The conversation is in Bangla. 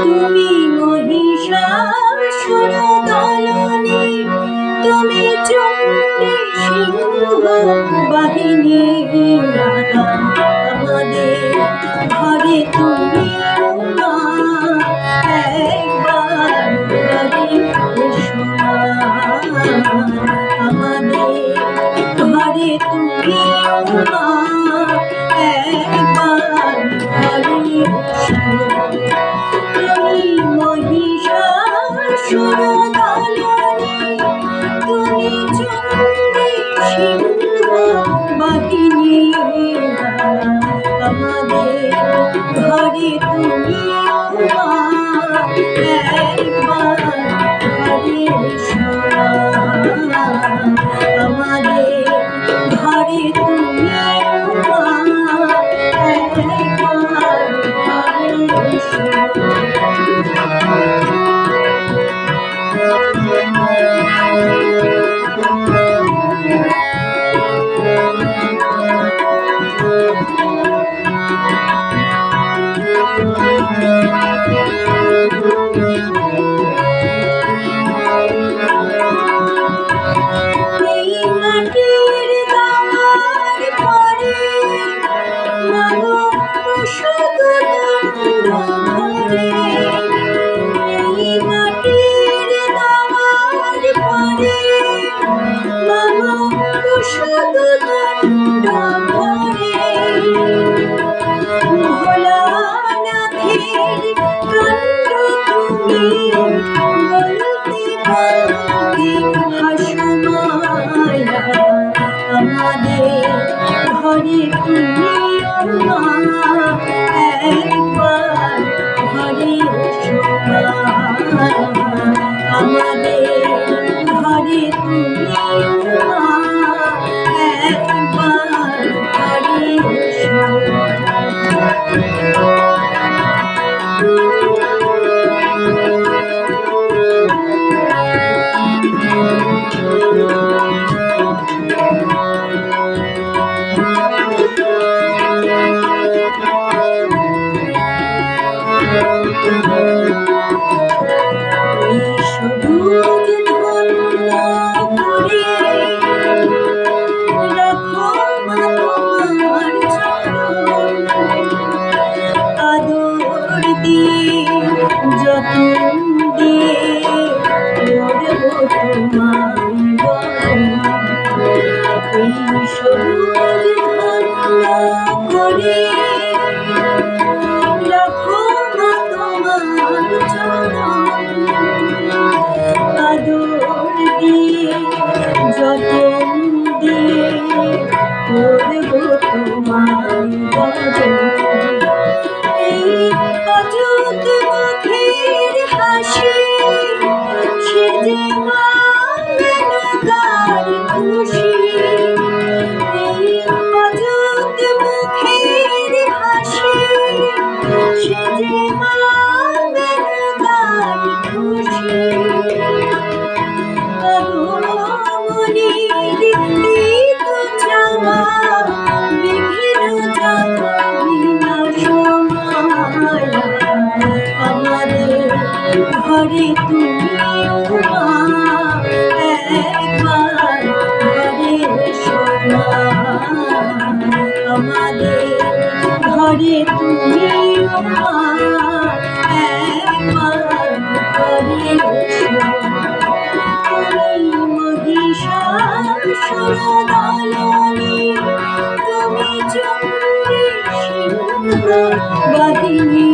তুমি মহিষাসুর দলনে, তুমি চণ্ডী সিংহ বাহিনী, আমাদের ঘরে তুমি মা, একবার ঘরে এসো না। আমাদের ঘরে তুমি মা, একবার ঘরে এসো। তুমি মহিষাসুর দলনে, তুমি চণ্ডী সিংহ বাহিনী, আমাদের ঘরে তুমি মা, একবার ঘরে এসো না। আমাদের ঘরে তুমি মা, একবার ঘরে এসো। আমাদের ঘরে তুমি মা, একবার ঘরে এসো না। আমাদের ঘরে তুমি মা, একবার ঘরে এসো। সবুজ ধন্য করে রাখো মা তোমার চরণ, আদর দিয়ে যতন দিয়ে করব তোমার বরণ। এই সবুজ ধন্য করে রাখো মা তোমার চরণ, আদর দিয়ে যতন দিয়ে করব তোমার বরণ। এই অযুত মুখের হাসি, সে যে মা মেনকার খুশি। এই অযুত মুখের হাসি, সে যে মা মেনকার খুশি। ঘরে তুমি মা, একবার ঘরে এসো না। আমাদের ঘরে তুমি মা, একবার ঘরে এসো। তুমি মহিষাসুর দলনে, তুমি চণ্ডী সিংহ বাহিনী,